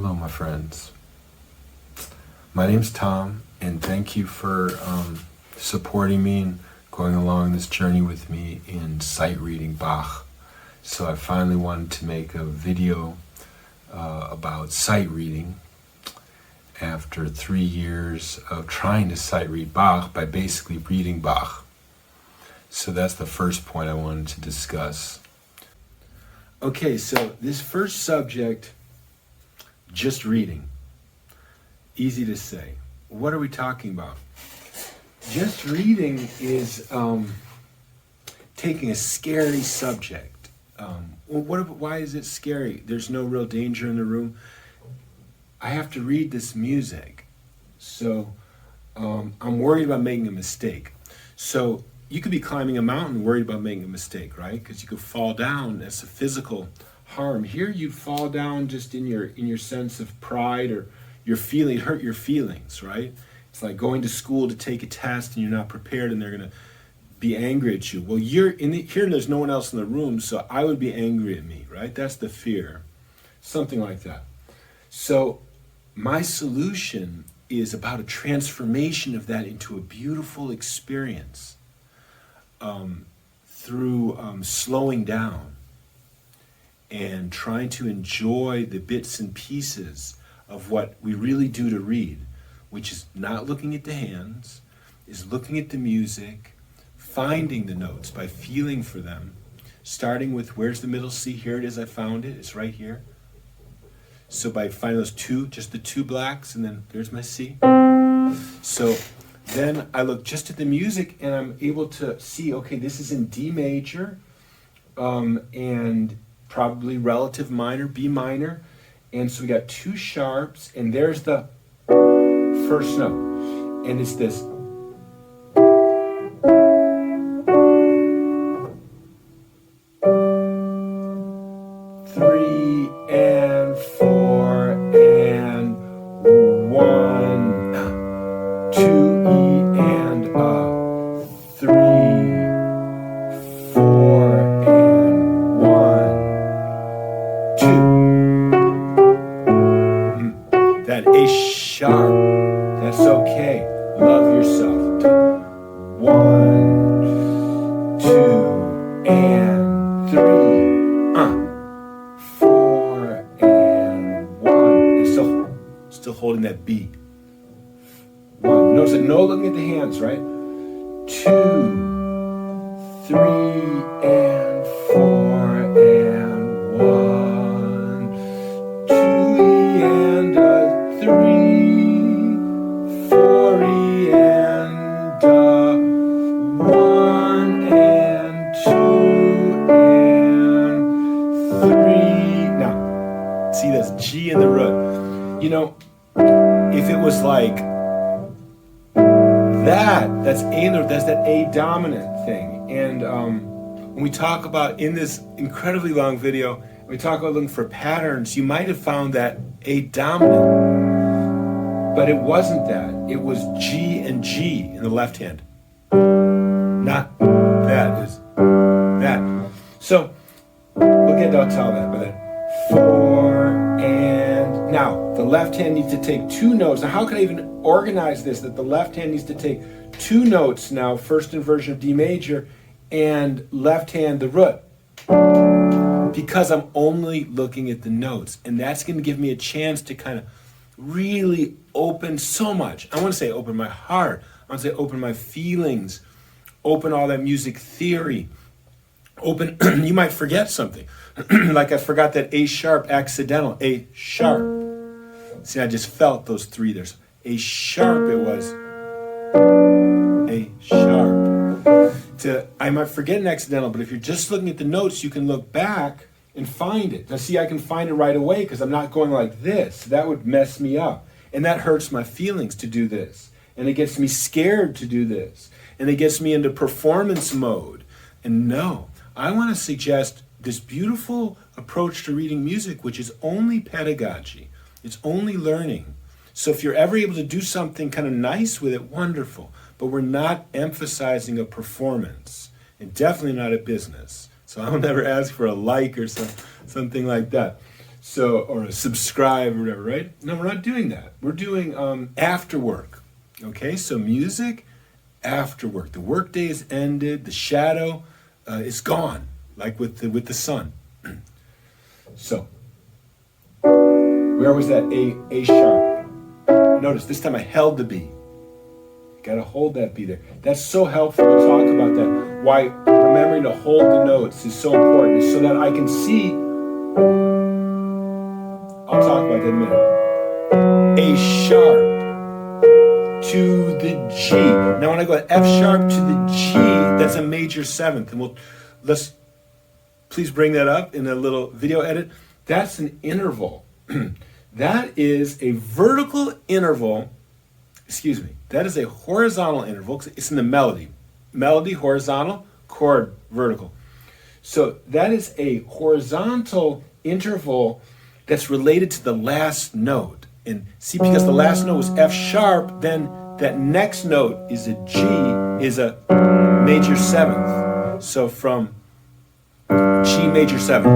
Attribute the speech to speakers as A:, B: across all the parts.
A: Hello, my friends. My name's Tom, and thank you for supporting me and going along this journey with me in sight reading Bach. So I finally wanted to make a video about sight reading after 3 years of trying to sight read Bach by basically reading Bach. So that's the first point I wanted to discuss. Okay, so this first subject, just reading. Easy to say. What are we talking about? Just reading is taking a scary subject. Why is it scary? There's no real danger in the room. I have to read this music, so I'm worried about making a mistake. So you could be climbing a mountain worried about making a mistake, right? Because you could fall down. That's a physical harm. Here you'd fall down just in your sense of pride, or hurt your feelings, right? It's like going to school to take a test and you're not prepared and they're going to be angry at you. Well, here there's no one else in the room, so I would be angry at me, right? That's the fear. Something like that. So my solution is about a transformation of that into a beautiful experience through slowing down and trying to enjoy the bits and pieces of what we really do to read, which is not looking at the hands, is looking at the music, finding the notes by feeling for them, starting with where's the middle C? Here it is, I found it, it's right here. So by finding those just the two blacks, and then there's my C. So then I look just at the music and I'm able to see, okay, this is in D major, and probably relative minor, B minor. And so we got two sharps, and there's the first note. And it's this. 3 and 4 and 1, 2 E and 3, 4 and 1, 2. That A sharp, that's okay. Love yourself. 1, 2 and 3. 4 and 1. It's still holding that B. 1. Notice that no looking at the hands, right? 2, 3 and 4 and 1. 2 E and 3. 4 E and 1 and 2 and 3. Now, see, that's G in the root. You know, if it was like that's A in the root, that's that A dominant thing. And when we talk about, in this incredibly long video, we talk about looking for patterns, you might have found that A dominant, but it wasn't that. It was G and G in the left hand. Not that, is that. So we'll get to tell that, but then 4 and now the left hand needs to take 2 notes. Now how can I even organize this, that the left hand needs to take 2 notes now, first inversion of D major and left hand the root? Because I'm only looking at the notes, and that's going to give me a chance to kind of really open so much. I want to say open my heart. I want to say open my feelings, open all that music theory, open, you might forget something. Like I forgot that A sharp accidental, A sharp. See, I just felt those 3 there. A sharp it was. A sharp. I might forget an accidental, but if you're just looking at the notes, you can look back and find it. Now see, I can find it right away because I'm not going like this. That would mess me up. And that hurts my feelings to do this. And it gets me scared to do this. And it gets me into performance mode. And no, I want to suggest this beautiful approach to reading music, which is only pedagogy. It's only learning. So if you're ever able to do something kind of nice with it, wonderful. But we're not emphasizing a performance, and definitely not a business. So I'll never ask for a like or something like that. So, or a subscribe or whatever, right? No, we're not doing that. We're doing after work. Okay, so music after work. The workday is ended. The shadow is gone, like with the sun. So, where was that A sharp? Notice this time I held the B. Got to hold that B there. That's so helpful. We'll talk about that. Why remembering to hold the notes is so important, is so that I can see. I'll talk about that in a minute. A sharp to the G. Now when I go F sharp to the G, that's a major seventh. And let's please bring that up in a little video edit. That's an interval. That is a vertical interval. Excuse me. That is a horizontal interval. It's in the melody. Melody, horizontal, chord, vertical. So that is a horizontal interval that's related to the last note. And see, because the last note was F sharp, then that next note is a G, is a major seventh. So from G major seventh.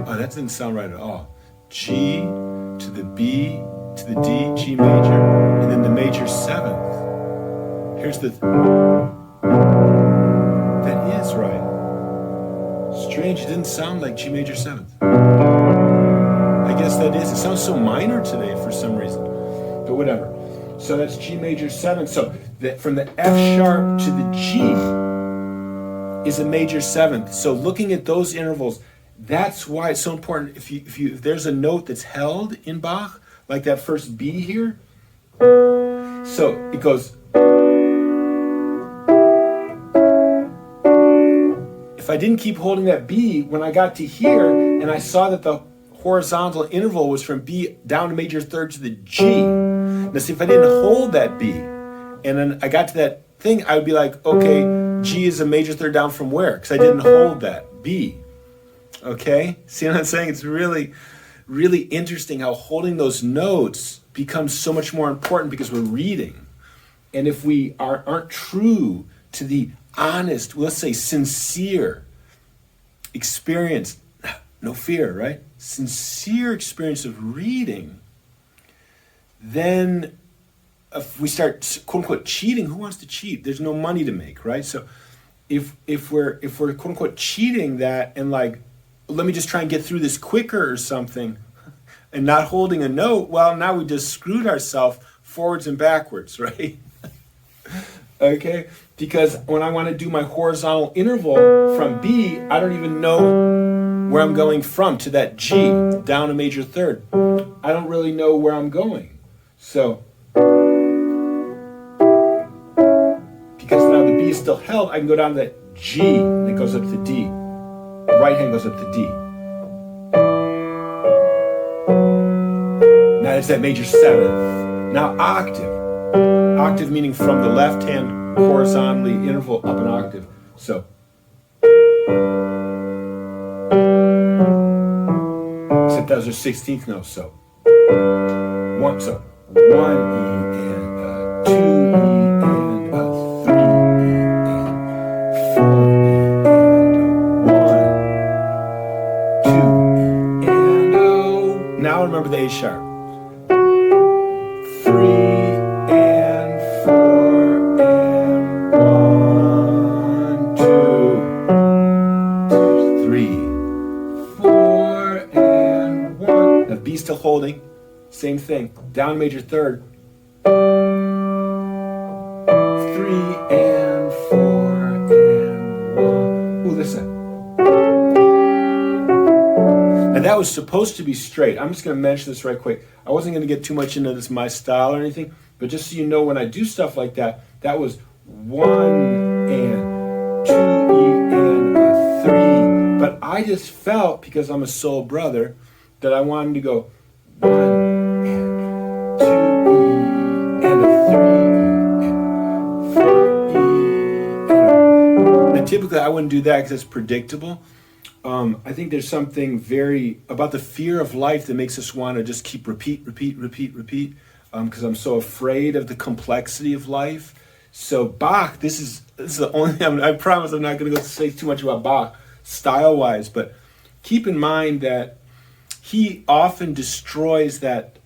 A: Oh, that didn't sound right at all. G to the B to the D, G major, and then the major seventh. Here's the... That is right. Strange, it didn't sound like G major seventh. I guess that is. It sounds so minor today for some reason. But whatever. So that's G major seventh. So from the F sharp to the G is a major seventh. So looking at those intervals, that's why it's so important. If there's a note that's held in Bach, like that first B here, so it goes. If I didn't keep holding that B, when I got to here and I saw that the horizontal interval was from B down to major third to the G. Now see, if I didn't hold that B and then I got to that thing, I would be like, okay, G is a major third down from where? Because I didn't hold that B. Okay? See what I'm saying? It's really, really interesting how holding those notes becomes so much more important because we're reading. And if we aren't true to the honest, let's say sincere experience, no fear, right? Sincere experience of reading, then if we start quote unquote cheating, who wants to cheat? There's no money to make, right? So if we're quote unquote cheating that and like, let me just try and get through this quicker or something and not holding a note, well, now we just screwed ourselves forwards and backwards, right? Okay? Because when I want to do my horizontal interval from B, I don't even know where I'm going from to that G, down a major third. I don't really know where I'm going. So, because now the B is still held, I can go down to that G, and it goes up to D. The right hand goes up to D. Now it's that major seventh. Now octave. Octave meaning from the left hand horizontally interval up an octave. So. Except those are 16th notes, so. One E and 2 E and 3 E and 4 E and 1, 2 and now remember the A sharp. 3 and 4 and 1, 2, 3, 4 and 1. Now B still holding. Same thing. Down major third. 3 and 4 and 1. Ooh, listen. And that was supposed to be straight. I'm just going to mention this right quick. I wasn't going to get too much into this, my style or anything, but just so you know, when I do stuff like that, that was 1 and 2 E and a 3. But I just felt, because I'm a soul brother, that I wanted to go 1 and 2 E and a 3 and 4 E and a... Now typically I wouldn't do that because it's predictable. I think there's something very about the fear of life that makes us want to just keep repeat, because I'm so afraid of the complexity of life. So Bach, this is the only thing I promise I'm not going to go say too much about Bach style-wise, but keep in mind that he often destroys that,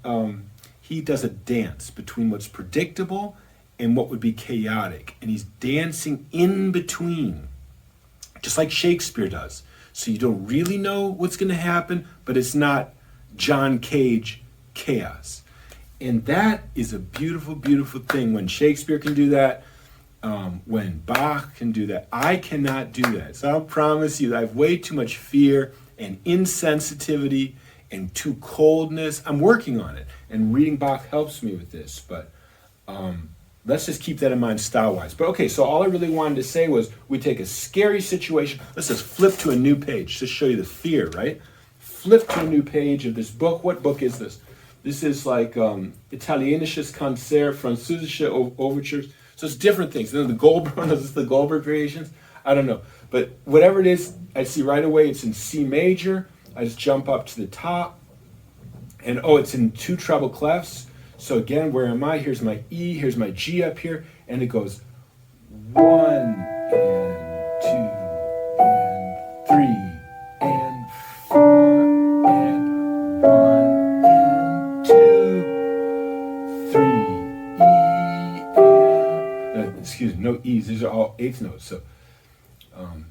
A: he does a dance between what's predictable and what would be chaotic. And he's dancing in between, just like Shakespeare does. So you don't really know what's going to happen, but it's not John Cage chaos. And that is a beautiful, beautiful thing. When Shakespeare can do that, when Bach can do that, I cannot do that. So I'll promise you, I have way too much fear and insensitivity and too coldness. I'm working on it, and reading Bach helps me with this. But let's just keep that in mind style-wise. But okay, so all I really wanted to say was we take a scary situation. Let's just flip to a new page to show you the fear, right? Flip to a new page of this book. What book is this? This is like Italienisches Konzert, Französische Overtures. So it's different things. Then the Goldberg, is this the Goldberg variations? I don't know. But whatever it is, I see right away it's in C major. I just jump up to the top. And oh, it's in 2 treble clefs. So again, where am I? Here's my E, here's my G up here. And it goes 1 and 2 and 3 and 4 and 1 and 2, 3, E and... excuse me, no E's. These are all 8th notes. So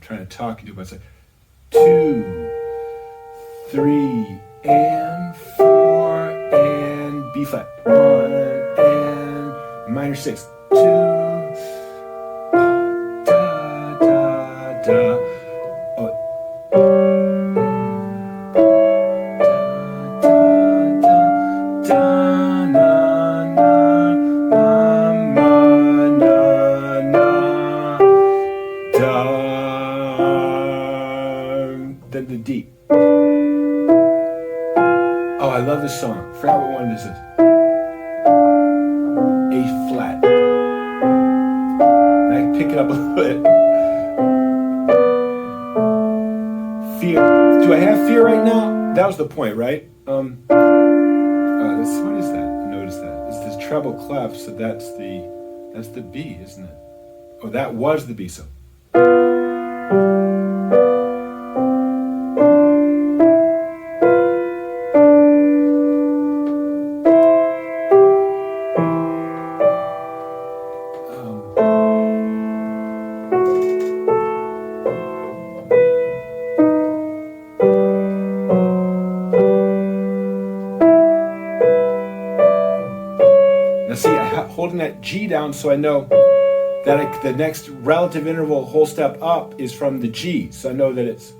A: trying to talk and do myself. 2, 3 and 4 and B flat 1 and minor 6 2 da da da oh da da da na na ma na na da then the D. Oh, I love this song. I forgot what one this is. A flat. And I can pick it up a little bit. Fear. Do I have fear right now? That was the point, right? What is that? Notice that. It's this treble clef, so that's the B, isn't it? Oh, that was the B, so. Holding that G down so I know that the next relative interval whole step up is from the G. So I know that it's...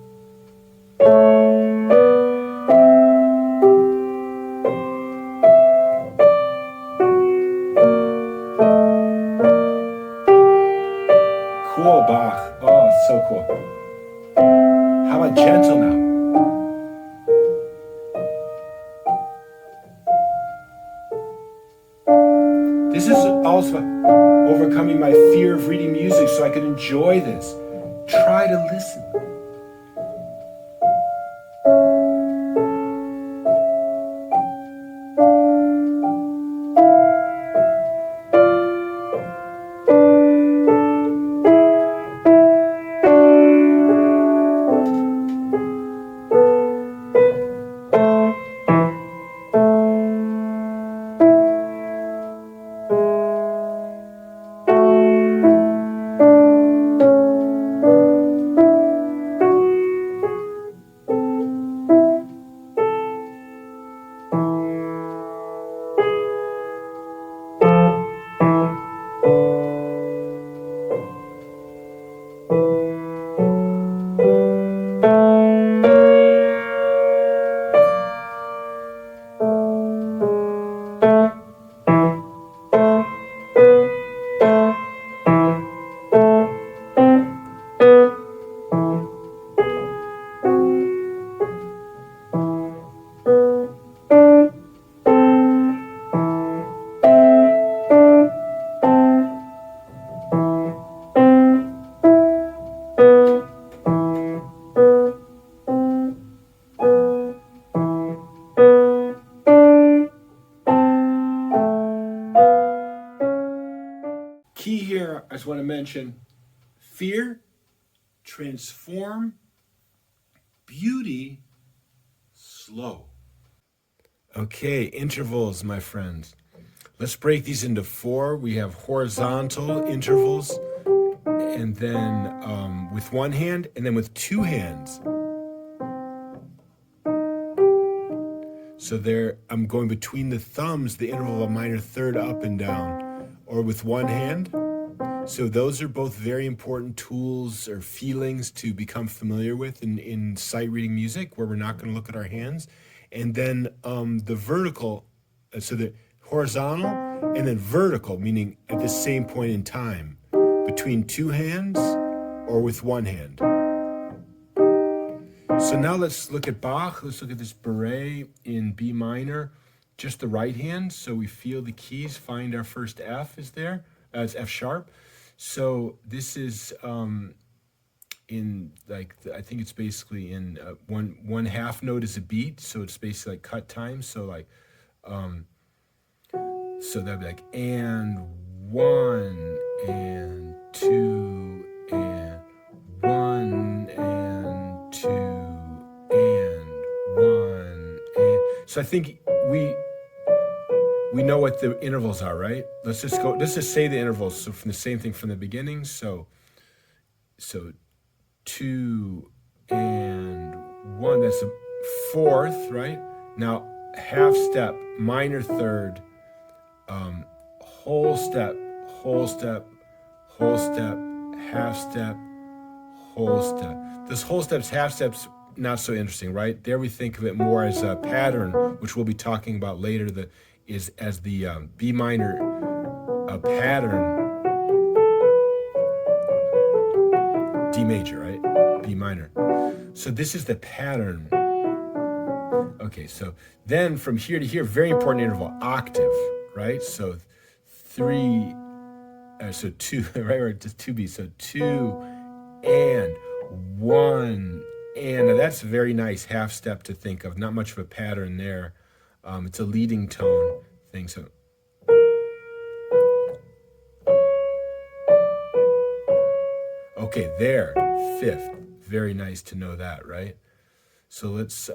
A: Cool, Bach. Oh, it's so cool. How about gentle now? This is also overcoming my fear of reading music so I could enjoy this. Try to listen. Key here, I just want to mention fear, transform, beauty slow. Okay, intervals, my friends. Let's break these into 4. We have horizontal intervals, and then with one hand, and then with 2 hands. So there, I'm going between the thumbs, the interval of a minor third up and down, or with one hand. So those are both very important tools or feelings to become familiar with in sight reading music, where we're not going to look at our hands. And then the vertical, so the horizontal and then vertical, meaning at the same point in time, between 2 hands or with one hand. So now let's look at Bach. Let's look at this Bourrée in B minor, just the right hand. So we feel the keys, find our first F is there. It's F sharp. So this is in like, I think it's basically in one half note is a beat. So it's basically like cut time. So like, so that'd be like, and 1 and 2 and 1 and 2 and 1 and. So I think we know what the intervals are, right? Let's just say the intervals. So from the same thing from the beginning. So 2 and 1, that's a fourth, right? Now half step, minor third, whole step, whole step, whole step, half step, whole step. This whole steps, half steps, not so interesting, right? There we think of it more as a pattern, which we'll be talking about later, as the B minor pattern, D major, right? B minor. So this is the pattern. Okay, so then from here to here, very important interval, octave, right? So 3, so 2, right? Or just 2 beats. So 2 and 1 and. Now that's a very nice half step to think of. Not much of a pattern there. It's a leading tone thing. So okay, there, 5th. Very nice to know that, right? So let's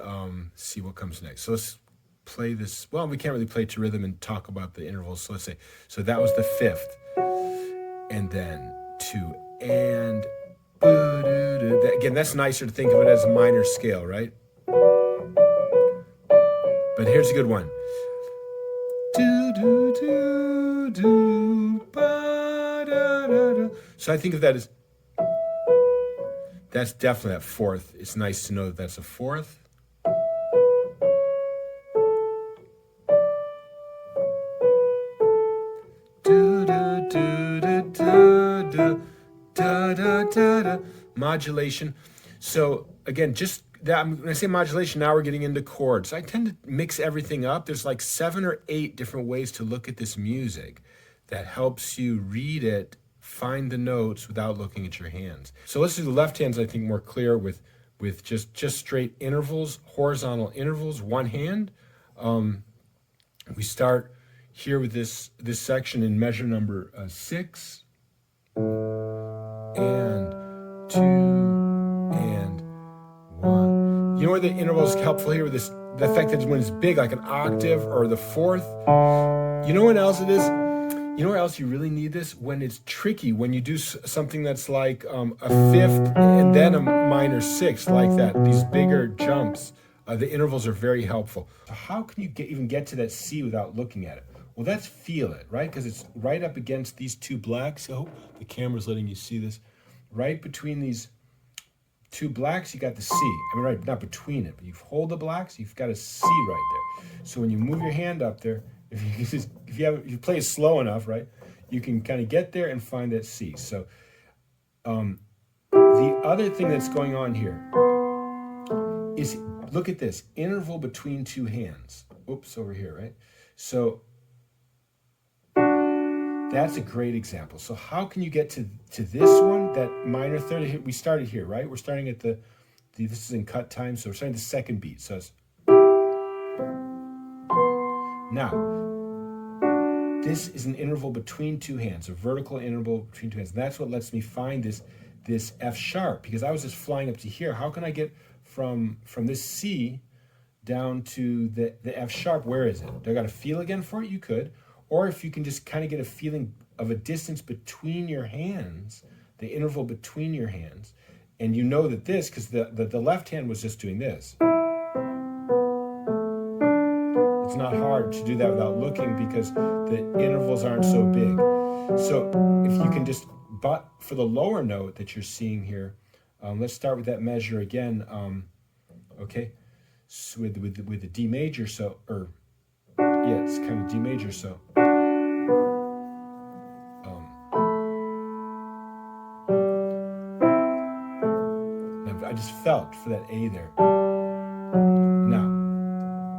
A: see what comes next. So let's play this. Well, we can't really play to rhythm and talk about the intervals. So let's say, so that was the 5th. And then 2 and. Again, that's nicer to think of it as a minor scale, right? But here's a good one. Do, do, do, do, ba, da, da, da. So I think of that as, that's definitely that 4th. It's nice to know that that's a 4th. Do, do, do, do, do, do, da, da, da, da. Modulation. So again, just that, when I say modulation, now we're getting into chords. I tend to mix everything up. There's like 7 or 8 different ways to look at this music that helps you read it, find the notes without looking at your hands. So let's do the left hands, I think, more clear with just straight intervals, horizontal intervals, one hand. We start here with this section in measure number 6 and 2 and 1. You know where the interval is helpful here with this, the fact that when it's big, like an octave or the 4th. You know what else it is? You know where else you really need this? When it's tricky, when you do something that's like a 5th and then a minor 6th, like that, these bigger jumps, the intervals are very helpful. So how can you even get to that C without looking at it? Well, that's feel it, right? Because it's right up against these 2 blacks. I hope the camera's letting you see this. Right between these 2 blacks, you got the C. I mean, right, not between it, but you hold the blacks, you've got a C right there. So when you move your hand up there, if you play it slow enough, right, you can kind of get there and find that C. So the other thing that's going on here is, look at this, interval between 2 hands. Oops, over here, right? So that's a great example. So how can you get to this one, that minor third? We started here, right? We're starting at this is in cut time, so we're starting the 2nd beat. So it's, now, this is an interval between 2 hands, a vertical interval between 2 hands. And that's what lets me find this F sharp, because I was just flying up to here. How can I get from this C down to the F sharp, where is it? Do I got to feel again for it? You could. Or if you can just kind of get a feeling of a distance between your hands, the interval between your hands, and you know that this, because the left hand was just doing this. It's not hard to do that without looking because the intervals aren't so big. So if you can just, but for the lower note that you're seeing here, let's start with that measure again. Okay, so with the D major, so, or yeah, it's kind of D major, so. I just felt for that A there. Now,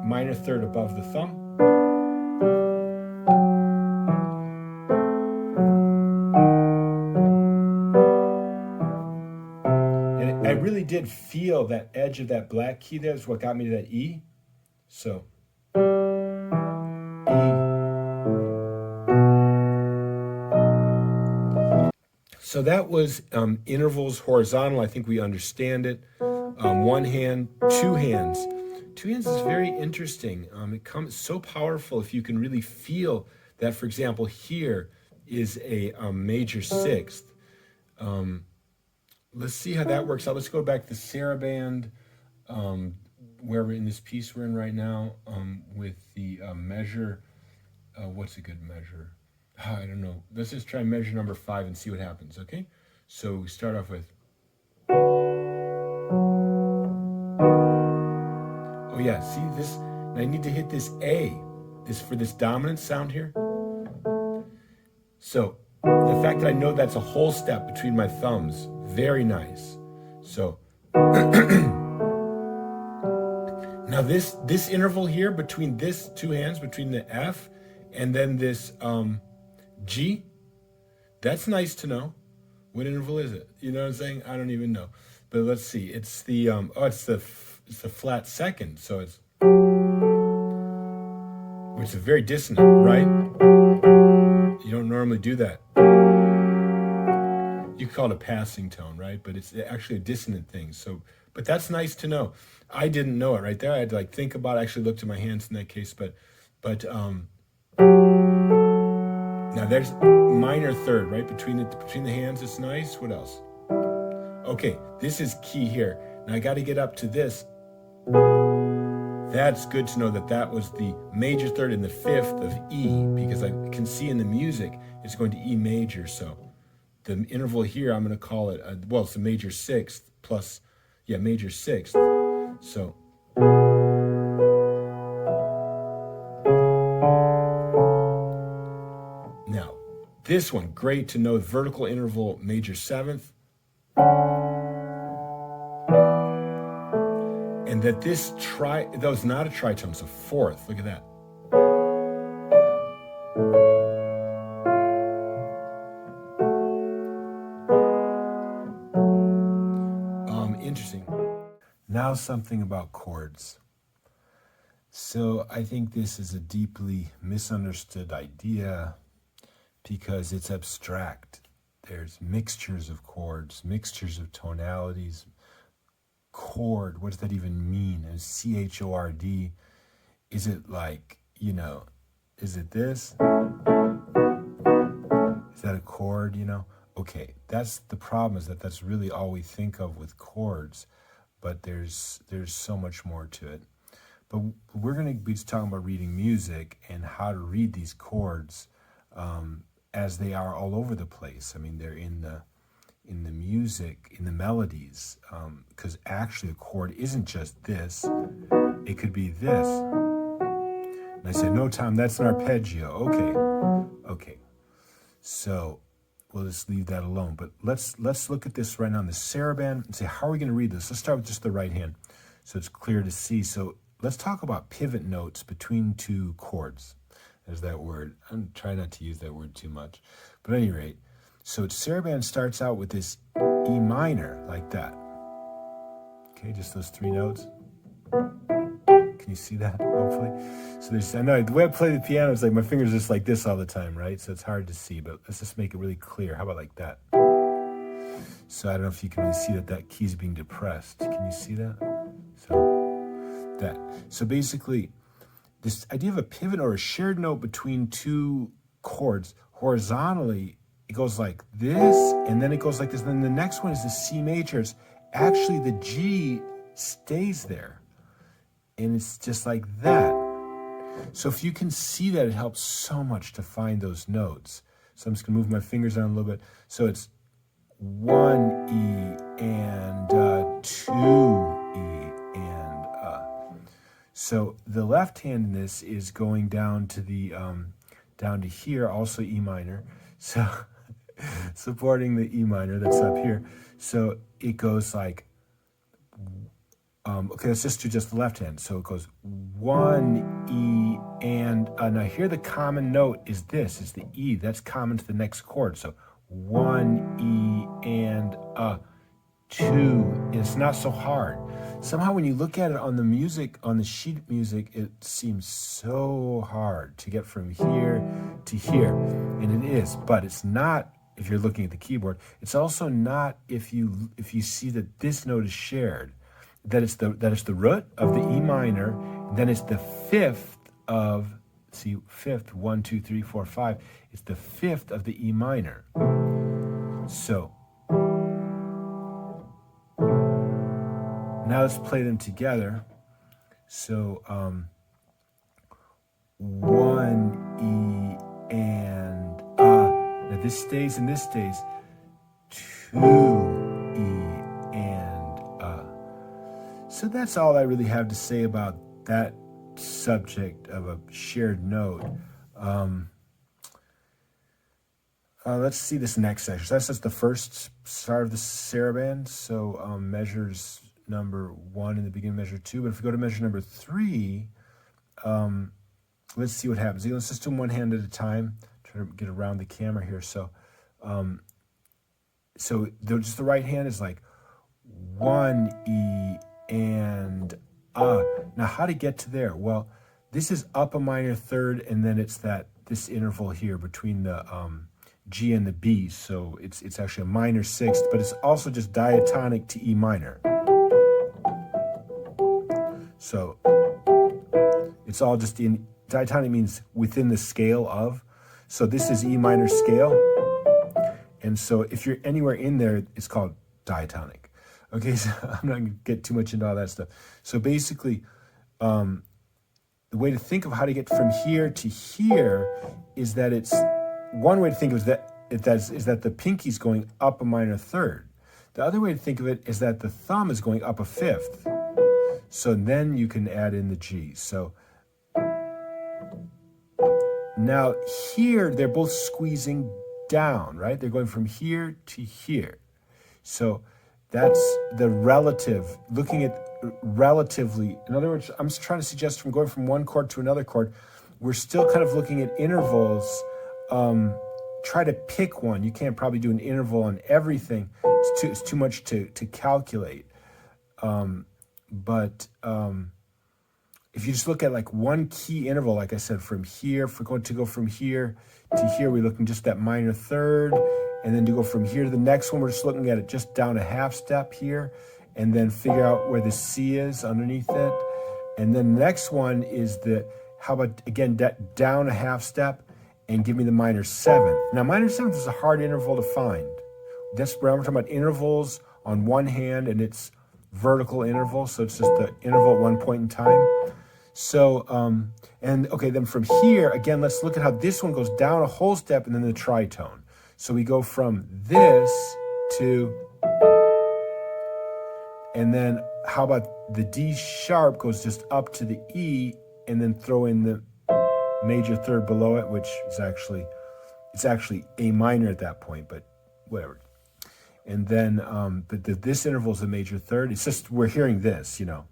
A: minor third above the thumb. And I really did feel that edge of that black key there is what got me to that E. So, E. So that was intervals horizontal. I think we understand it. One hand, two hands. Two hands is very interesting. It comes so powerful if you can really feel that, for example, here is a major sixth. Let's see how that works out. Let's go back to the saraband, where we're in this piece we're in right now, with the measure. What's a good measure? I don't know. Let's just try measure number 5 and see what happens, okay? So we start off with. Oh yeah, see this? I need to hit this A, for this dominant sound here. So the fact that I know that's a whole step between my thumbs, very nice. So now this interval here between this two hands, between the F and then this G, that's nice to know. What interval is it? You know what I'm saying? I don't even know. But let's see. It's the it's the flat second, so it's which is very dissonant, right? You don't normally do that. You call it a passing tone, right? But it's actually a dissonant thing. So, but that's nice to know. I didn't know it right there. I had to like think about it. I actually looked at my hands in that case, but now there's minor third, right? Between the hands, it's nice. What else? Okay, this is key here. Now I got to get up to this. That's good to know that was the major third and the fifth of E, because I can see in the music it's going to E major. So the interval here, I'm going to call it, it's a major sixth plus, major sixth. So. Now, this one, great to know, vertical interval, major seventh. And that that was not a tritone, it's a fourth. Look at that. Interesting. Now something about chords. So I think this is a deeply misunderstood idea because it's abstract. There's mixtures of chords, mixtures of tonalities. Chord, what does that even mean? And C-H-O-R-D, is it like, is it this? Is that a chord, Okay, that's the problem, is that that's really all we think of with chords, but there's so much more to it. But we're going to be talking about reading music and how to read these chords as they are all over the place. I mean, they're in the music, in the melodies, because actually a chord isn't just this. It could be this. And I said, no, Tom, that's an arpeggio. Okay. So we'll just leave that alone. But let's look at this right now on the saraband and say, how are we going to read this? Let's start with just the right hand so it's clear to see. So let's talk about pivot notes between two chords. There's that word. I'm trying not to use that word too much. But at any rate, so saraband starts out with this E minor, like that. Okay, just those three notes. Can you see that, hopefully? So I know the way I play the piano is like my fingers are just like this all the time, right? So it's hard to see, but let's just make it really clear. How about like that? So I don't know if you can really see that key's being depressed. Can you see that? So that. So basically, this idea of a pivot or a shared note between two chords, horizontally, it goes like this, and then it goes like this. And then the next one is the C major. It's actually the G stays there. And it's just like that. So if you can see that, it helps so much to find those notes. So I'm just gonna move my fingers down a little bit. So it's 1 E and 2 E and So the left hand in this is going down to the down to here, also E minor. So supporting the E minor that's up here. So it goes like okay, let's just do just the left hand. So it goes 1 E and now here the common note is this, is the E. That's common to the next chord. So 1 E and 2. It's not so hard. Somehow when you look at it on the music, on the sheet music, it seems so hard to get from here to here. And it is, but it's not if you're looking at the keyboard. It's also not if you see that this note is shared. That it's the root of the E minor, then it's the fifth of, see, fifth, 1, 2, 3, 4, 5. It's the fifth of the E minor. So now let's play them together. So 1 E and now this stays and this stays. 2 E and So that's all I really have to say about that subject of a shared note. Let's see this next section. So that's just the first start of the saraband. So measures number 1 in the beginning, measure 2. But if we go to measure number 3, let's see what happens. Let's just do them one hand at a time. Try to get around the camera here. So, just the right hand is like 1 E and Now how to get to there? Well, this is up a minor third, and then it's this interval here between the G and the B. So it's actually a minor sixth, but it's also just diatonic to E minor. So it's all just in diatonic means within the scale of. So this is E minor scale. And so if you're anywhere in there, it's called diatonic. Okay, so I'm not going to get too much into all that stuff. So basically, the way to think of how to get from here to here is that it's, one way to think of it is that the pinky's going up a minor third. The other way to think of it is that the thumb is going up a fifth. So then you can add in the G. So now here, they're both squeezing down, right? They're going from here to here. So that's the relative, looking at relatively. In other words, I'm just trying to suggest from going from one chord to another chord, we're still kind of looking at intervals. Try to pick one. You can't probably do an interval on everything. It's too much to calculate. But if you just look at like one key interval, like I said, from here, if we're going to go from here to here, we're looking just that minor third. And then to go from here to the next one, we're just looking at it just down a half step here, and then figure out where the C is underneath it. And then the next one is how about, again, down a half step and give me the minor seventh. Now, minor seventh is a hard interval to find. That's where I'm talking about intervals on one hand, and it's vertical interval, so it's just the interval at one point in time. So, and okay, then from here, again, let's look at how this one goes down a whole step and then the tritone. So we go from this to, and then how about the D sharp goes just up to the E, and then throw in the major third below it, which is it's actually A minor at that point, but whatever. And then, but this interval is a major third. It's just, we're hearing this, you know.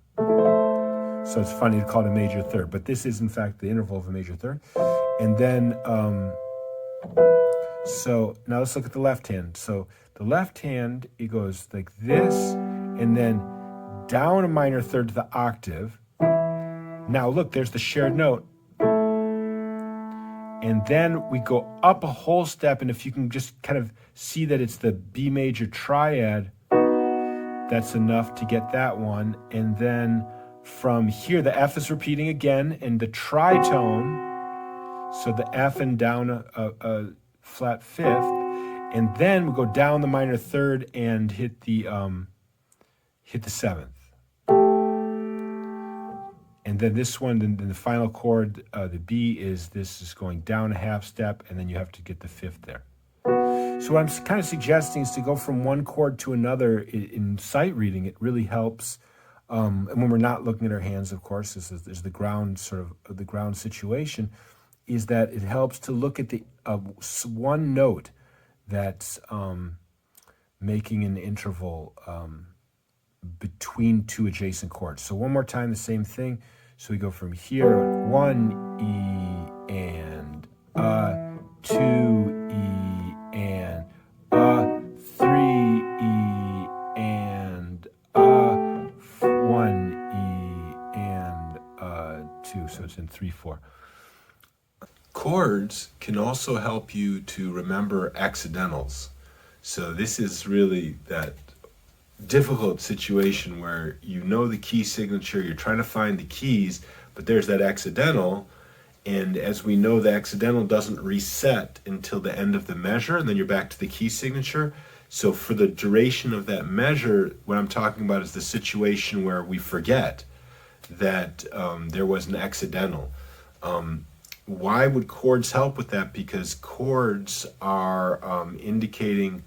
A: So it's funny to call it a major third, but this is in fact the interval of a major third. And then, so now let's look at the left hand. So the left hand, it goes like this, and then down a minor third to the octave. Now look, there's the shared note. And then we go up a whole step, and if you can just kind of see that it's the B major triad, that's enough to get that one. And then from here, the F is repeating again in the tritone. So the F and down a flat fifth. And then we go down the minor third and hit the seventh. And then this one, then the final chord, the B this is going down a half step, and then you have to get the fifth there. So what I'm kind of suggesting is to go from one chord to another in sight reading. It really helps. And when we're not looking at our hands, of course, this is the ground sort of the ground situation, is that it helps to look at the one note that's making an interval between two adjacent chords. So one more time, the same thing. So we go from here, 1 E and 2 E and 3 E and 1 E and 2. So it's in 3/4. Chords can also help you to remember accidentals. So this is really that difficult situation where you know the key signature, you're trying to find the keys, but there's that accidental, and as we know, the accidental doesn't reset until the end of the measure, and then you're back to the key signature. So for the duration of that measure, what I'm talking about is the situation where we forget that there was an accidental. Why would chords help with that? Because chords are indicating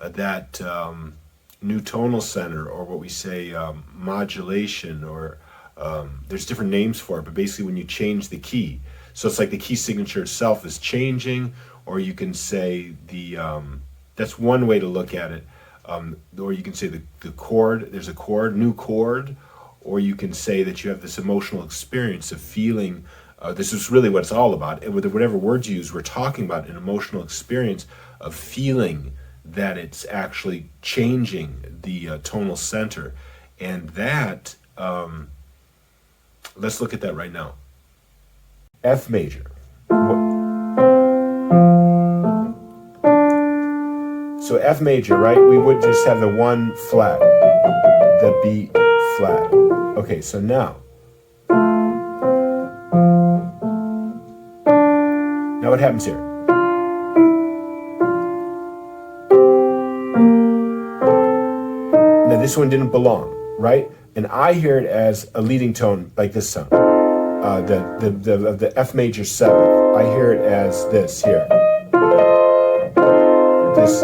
A: that new tonal center, or what we say modulation, or there's different names for it, but basically when you change the key. So it's like the key signature itself is changing, or you can say that's one way to look at it. Or you can say the chord, there's a chord, new chord, or you can say that you have this emotional experience of feeling. This is really what it's all about. And with whatever words you use, we're talking about an emotional experience of feeling that it's actually changing the tonal center. And that, let's look at that right now. F major. So F major, right? We would just have the one flat, the B flat. Okay, so now what happens here? Now this one didn't belong, right? And I hear it as a leading tone, like this sound. The F major 7th. I hear it as this here. This.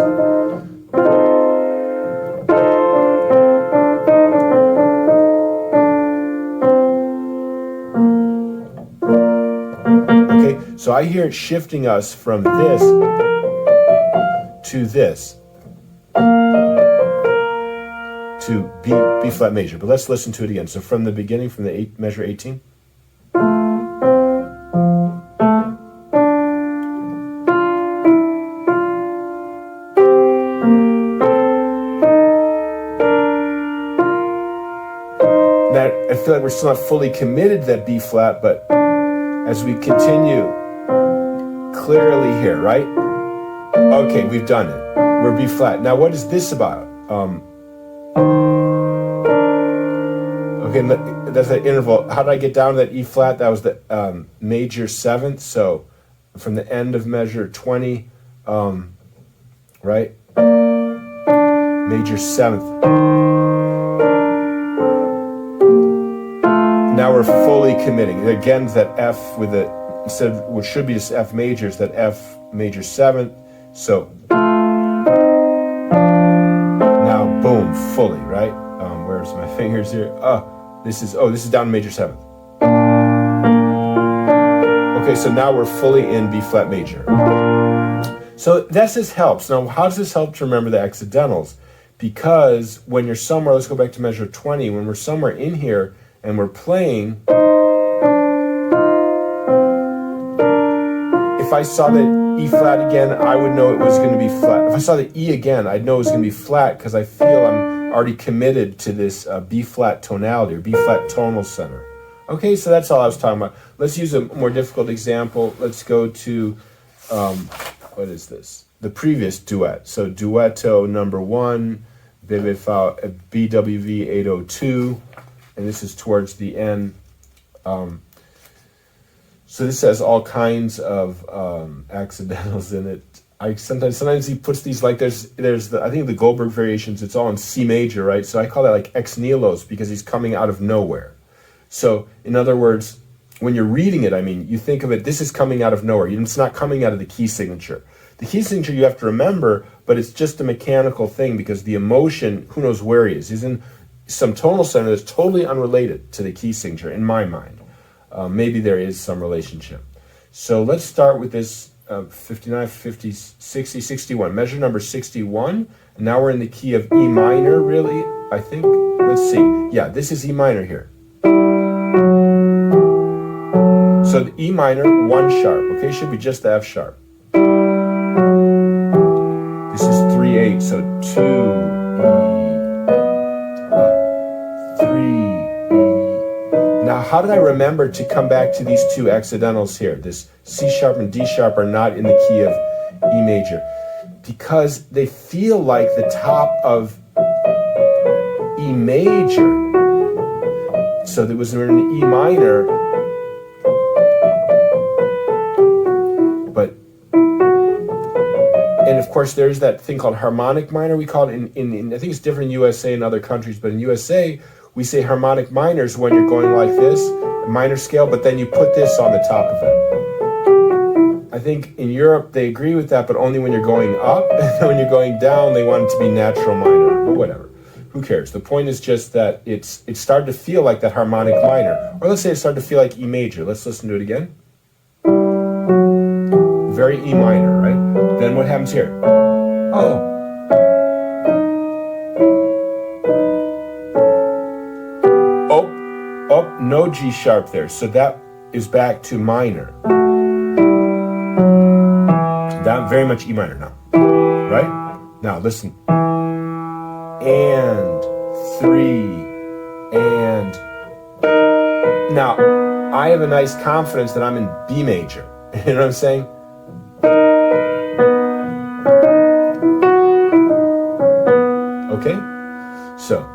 A: Okay, so I hear it shifting us from this to this, to B flat major. But let's listen to it again. So from the beginning, from the measure 18. That I feel like we're still not fully committed to that B flat, but as we continue clearly here, right? Okay, we've done it. We're B flat. Now what is this about? Okay, that's that interval. How did I get down to that E flat? That was the major 7th. So from the end of measure 20, right? Major 7th. Now we're fully committing. Again, that F with the, instead of what should be just F major, is that F major 7th. So now boom, fully, right? Where's my fingers here? This is down to major 7th. Okay, so now we're fully in B flat major. So this helps. Now, how does this help to remember the accidentals? Because when you're somewhere, let's go back to measure 20, when we're somewhere in here and we're playing, if I saw the E flat again, I would know it was going to be flat. If I saw the E again, I'd know it was going to be flat because I feel I'm already committed to this B flat tonality, or B flat tonal center. Okay, so that's all I was talking about. Let's use a more difficult example. Let's go to, what is this? The previous duet. So duetto number 1, BWV 802, and this is towards the end. So this has all kinds of accidentals in it. Sometimes he puts these like there's I think the Goldberg variations. It's all in C major, right? So I call that like ex nihilo because he's coming out of nowhere. So in other words, when you're reading it, I mean, you think of it. This is coming out of nowhere. It's not coming out of the key signature. The key signature you have to remember, but it's just a mechanical thing because the emotion, who knows where he is? He's in some tonal center that's totally unrelated to the key signature in my mind. Maybe there is some relationship. So let's start with this 59, 50, 60, 61. Measure number 61. And now we're in the key of E minor, really, I think. Let's see. Yeah, this is E minor here. So the E minor, 1 sharp. Okay, should be just the F sharp. This is 3/8, so 2 E, 3 E. Now, how did I remember to come back to these two accidentals here? This C sharp and D sharp are not in the key of E major because they feel like the top of E major. So there was an E minor, but and of course there's that thing called harmonic minor. We call it in I think it's different in USA and other countries, but in USA we say harmonic minors when you're going like this, minor scale, but then you put this on the top of it. I think in Europe they agree with that, but only when you're going up, and when you're going down they want it to be natural minor, but whatever. Who cares? The point is just that it started to feel like that harmonic minor. Or let's say it started to feel like E major. Let's listen to it again. Very E minor, right? Then what happens here? Oh. Oh, no G sharp there. So that is back to minor. That very much E minor now. Right? Now listen. And 3 and now I have a nice confidence that I'm in B major. You know what I'm saying? Okay, so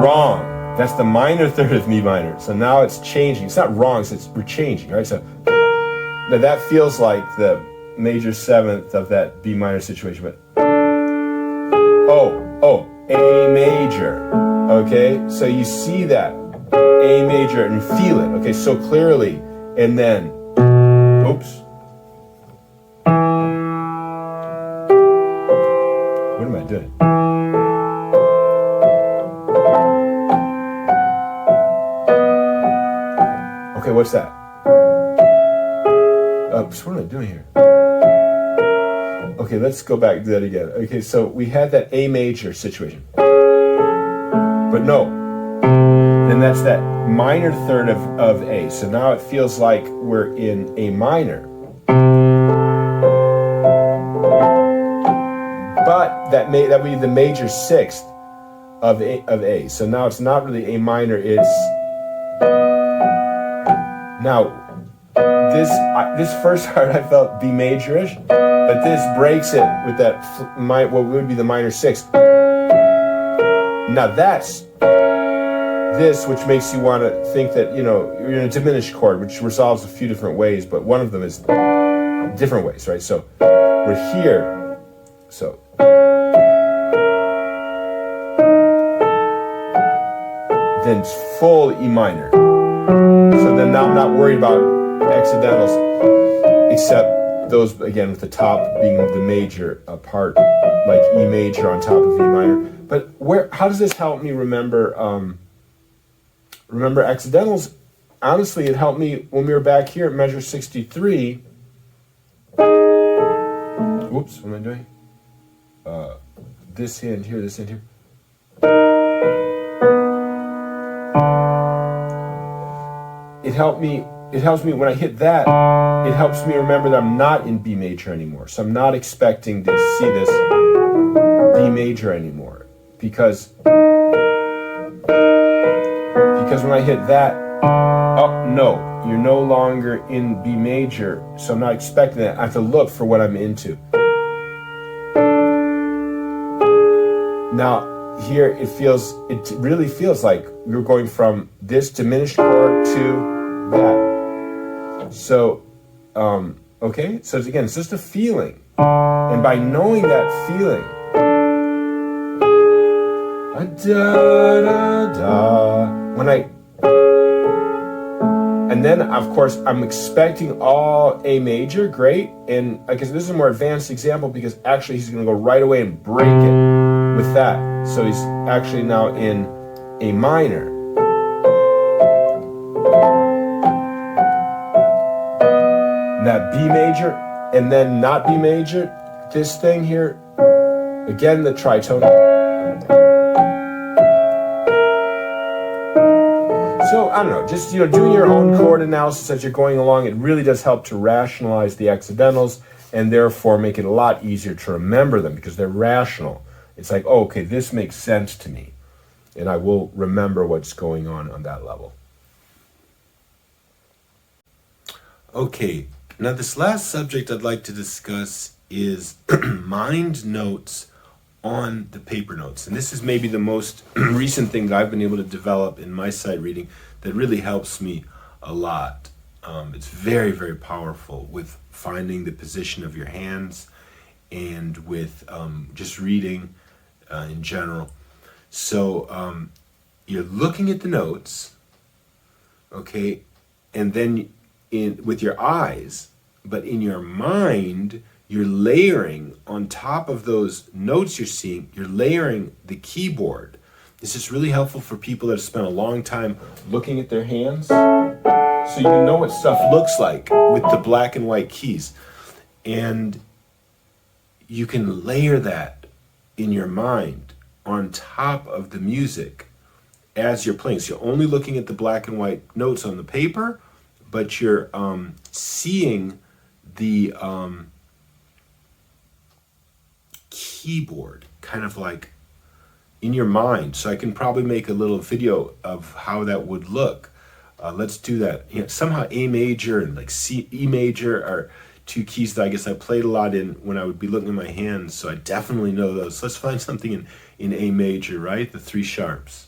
A: wrong. That's the minor third of E minor. So now it's changing. It's not wrong. We're changing, right? So now that feels like the major 7th of that B minor situation, but A major. Okay, so you see that A major and feel it. Okay, so clearly, and then, oops. What am I doing? Okay, what's that? Oops, what am I doing here? Okay, let's go back to that again. Okay, so we had that A major situation. But no. And that's that minor third of A. So now it feels like we're in A minor. But that would be the major 6th of A. So now it's not really A minor, it's now this first part I felt B majorish, but this breaks it with that what would be the minor 6th. Now that's this, which makes you want to think that you're in a diminished chord, which resolves a few different ways, but one of them is different ways, right? So we're here, so then it's full E minor. So then now I'm not worried about accidentals, except those, again, with the top being the major part, like E major on top of E minor. But how does this help me remember accidentals? Honestly, it helped me when we were back here at measure 63. Whoops, what am I doing? This hand here, this hand here. It helps me when I hit that, it helps me remember that I'm not in B major anymore. So I'm not expecting to see this B major anymore. Because when I hit that, oh no, you're no longer in B major, so I'm not expecting that. I have to look for what I'm into. Now, here it really feels like you're going from this diminished chord to that. So, okay, so again, it's just a feeling. And by knowing that feeling, da, da, da, and then of course I'm expecting all A major, great, and I guess this is a more advanced example because actually he's going to go right away and break it with that. So he's actually now in A minor. That B major, and then not B major, this thing here, again the tritonal. So, I don't know, just, doing your own chord analysis as you're going along, it really does help to rationalize the accidentals and therefore make it a lot easier to remember them because they're rational. It's like, oh, okay, this makes sense to me, and I will remember what's going on that level. Okay, now this last subject I'd like to discuss is mind notes on the paper notes. And this is maybe the most recent thing that I've been able to develop in my sight reading that really helps me a lot. It's very, very powerful with finding the position of your hands and with just reading in general. So you're looking at the notes, okay, and then with your eyes, but in your mind, you're layering on top of those notes you're seeing, you're layering the keyboard. This is really helpful for people that have spent a long time looking at their hands, so you know what stuff looks like with the black and white keys. And you can layer that in your mind on top of the music as you're playing. So you're only looking at the black and white notes on the paper, but you're seeing the keyboard kind of like in your mind. So I can probably make a little video of how that would look. Let's do that. Somehow A major and like E major are two keys that I guess I played a lot in when I would be looking at my hands, so I definitely know those. So let's find something in A major, right? The three sharps.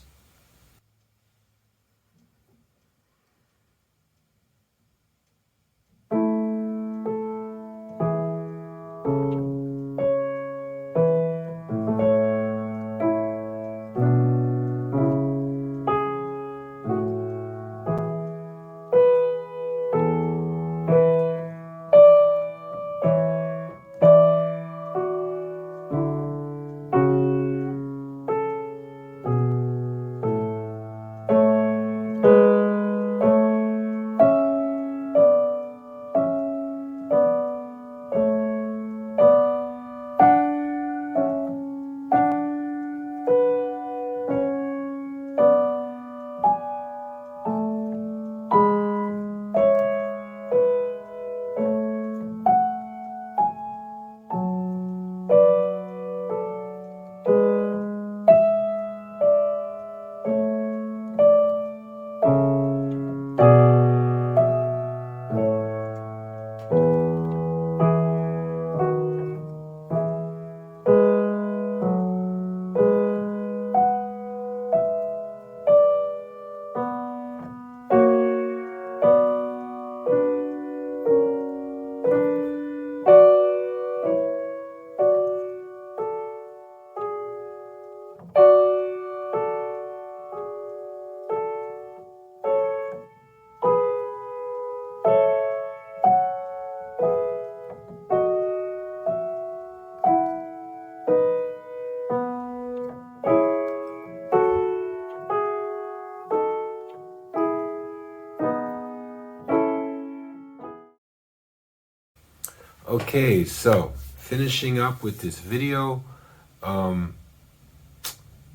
A: Okay, so finishing up with this video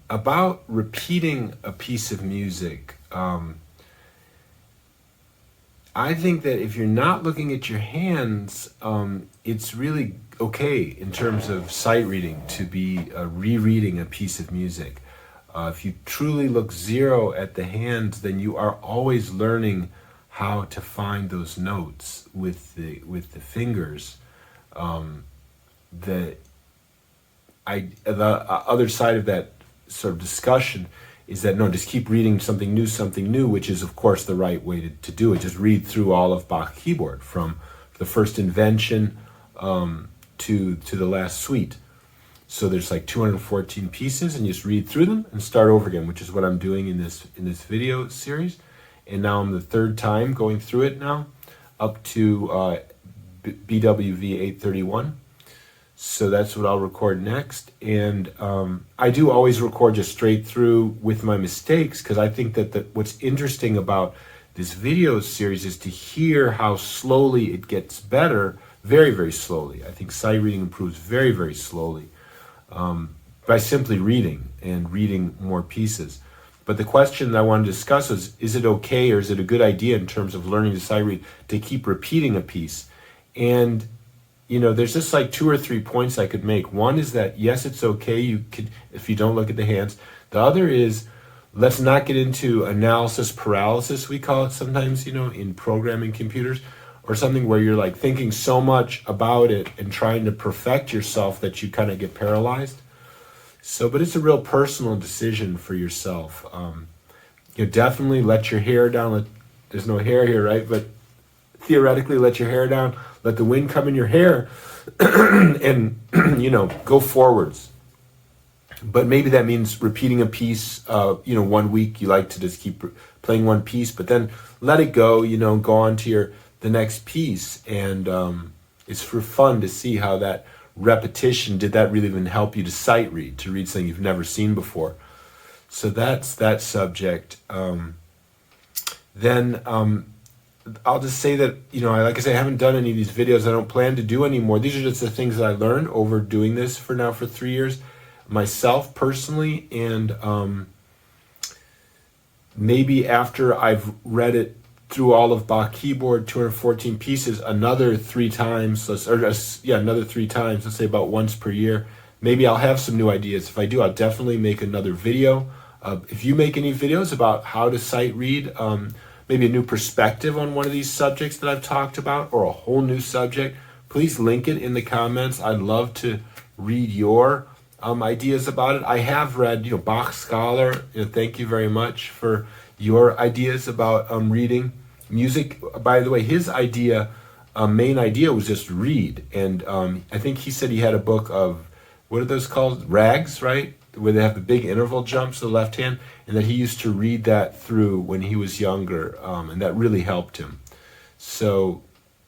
A: about repeating a piece of music. I think that if you're not looking at your hands, it's really okay in terms of sight reading to be rereading a piece of music. If you truly look zero at the hands, then you are always learning how to find those notes with the fingers. The other side of that sort of discussion is that no, just keep reading something new, which is of course the right way to do it. Just read through all of Bach keyboard from the first invention to the last suite. So there's like 214 pieces, and you just read through them and start over again, which is what I'm doing in this video series. And now I'm the third time going through it now, up to BWV 831. So that's what I'll record next. And I do always record just straight through with my mistakes, because I think that what's interesting about this video series is to hear how slowly it gets better, very, very slowly. I think sight reading improves very, very slowly by simply reading and reading more pieces. But the question that I want to discuss is it okay, or is it a good idea in terms of learning to sight read to keep repeating a piece? And you know, there's just like 2 or 3 points I could make. One is that yes, it's okay, you could, if you don't look at the hands. The other is, let's not get into analysis paralysis, we call it sometimes, you know, in programming computers, or something where you're like thinking so much about it and trying to perfect yourself that you kind of get paralyzed. So, but it's a real personal decision for yourself. You know, definitely let your hair down. There's no hair here, right? But theoretically, let your hair down. Let the wind come in your hair, and you know, go forwards. But maybe that means repeating a piece. You know, 1 week you like to just keep playing one piece, but then let it go. You know, go on to the next piece, and it's for fun to see how that repetition, did that really even help you to sight read, to read something you've never seen before. So that's that subject. Then I'll just say that, you know, like I say, I haven't done any of these videos. I don't plan to do anymore. These are just the things that I learned over doing this for 3 years myself personally. And maybe after I've read it through all of Bach keyboard, 214 pieces, another 3 times, another 3 times, let's say about once per year, maybe I'll have some new ideas. If I do, I'll definitely make another video. If you make any videos about how to sight read, maybe a new perspective on one of these subjects that I've talked about, or a whole new subject, please link it in the comments. I'd love to read your ideas about it. I have read, you know, Bach Scholar. You know, thank you very much for your ideas about reading music. By the way, his idea, main idea, was just read. And I think he said he had a book of, what are those called? Rags, right? Where they have the big interval jumps to the left hand, and that he used to read that through when he was younger, and that really helped him. So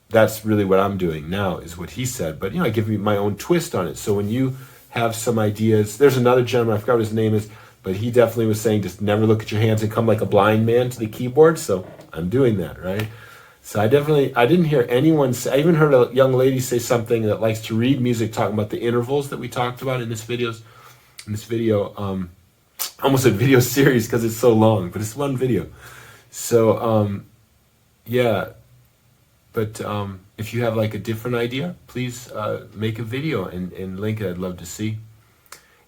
A: that's really what I'm doing now, is what he said. But, you know, I give you my own twist on it. So when you have some ideas, there's another gentleman, I forgot what his name is, but he definitely was saying just never look at your hands and come like a blind man to the keyboard. So I'm doing that, right? So I didn't hear anyone say, I even heard a young lady say something that likes to read music, talking about the intervals that we talked about in this video, almost a video series because it's so long, but it's one video. So, yeah, but if you have like a different idea, please make a video and link it. I'd love to see.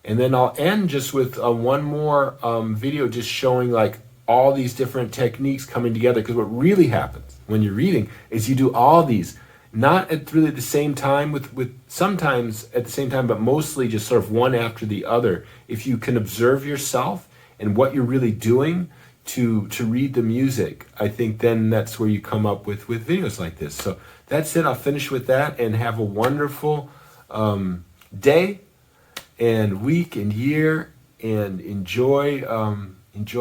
A: And then I'll end just with one more video, just showing like all these different techniques coming together, because what really happens when you're reading is you do all these, not at really the same time, with sometimes at the same time, but mostly just sort of one after the other. If you can observe yourself and what you're really doing to read the music, I think then that's where you come up with videos like this. So that's it. I'll finish with that, and have a wonderful day and week and year, and enjoy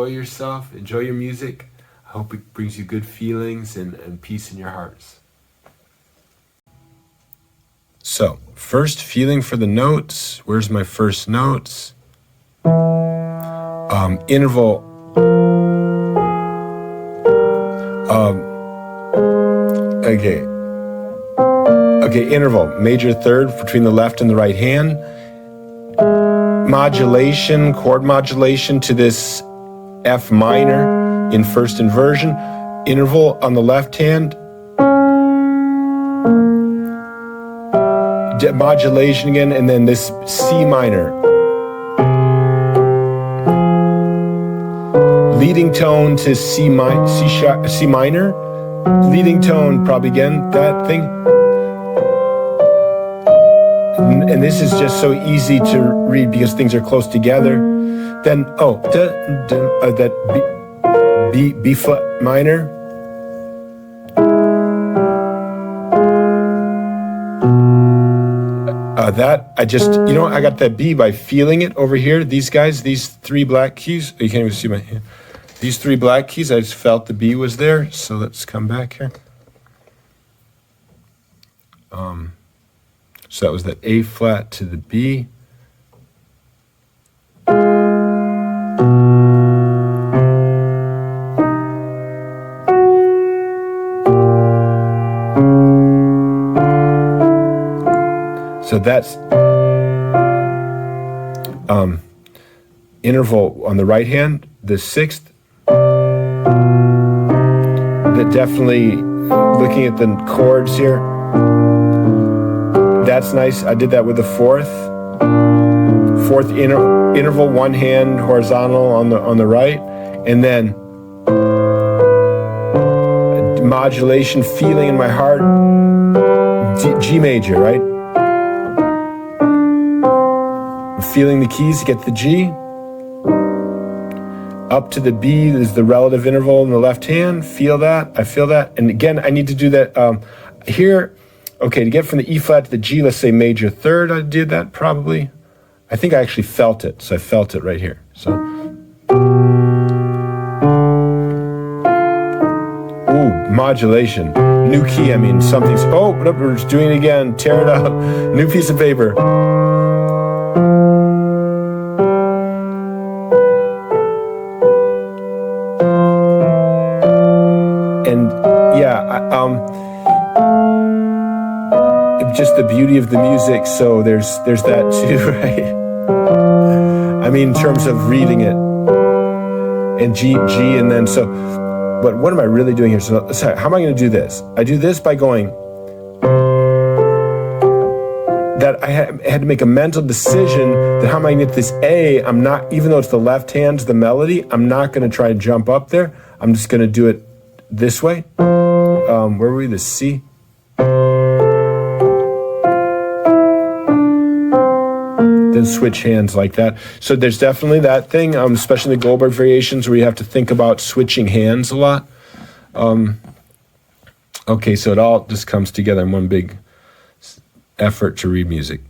A: yourself, enjoy your music. I hope it brings you good feelings and peace in your hearts. So, first feeling for the notes. Where's my first notes? Interval. Okay, interval. Major third between the left and the right hand. Modulation, chord modulation to this F minor in first inversion. Interval on the left hand. Modulation again, and then this C minor. Leading tone to C minor, leading tone, probably again, that thing. And this is just so easy to read because things are close together. Then, that B flat minor. That, I just, I got that B by feeling it over here. These guys, these three black keys, you can't even see my hand. These three black keys, I just felt the B was there. So let's come back here. So that was that A flat to the B. So that's interval on the right hand, the sixth. That definitely, looking at the chords here, that's nice. I did that with the fourth interval, one hand horizontal on the right, and then modulation, feeling in my heart, G major, right? Feeling the keys to get the G. Up to the B is the relative interval in the left hand. Feel that. I feel that. And again, I need to do that here. Okay, to get from the E flat to the G, let's say major third, I did that probably. I think I actually felt it. So I felt it right here. So. Ooh, modulation. New key, something's, we're just doing it again. Tear it up. New piece of paper. And yeah, just the beauty of the music. So there's that too, right? In terms of reading it, and G, and then so. But what am I really doing here? So how am I going to do this? I do this by going. That I had to make a mental decision that how am I going to get this A? I'm not, even though it's the left hand's the melody, I'm not going to try to jump up there. I'm just going to do it this way. Where were we? The C. Then switch hands like that. So there's definitely that thing, especially in the Goldberg variations where you have to think about switching hands a lot. Okay, so it all just comes together in one big effort to read music.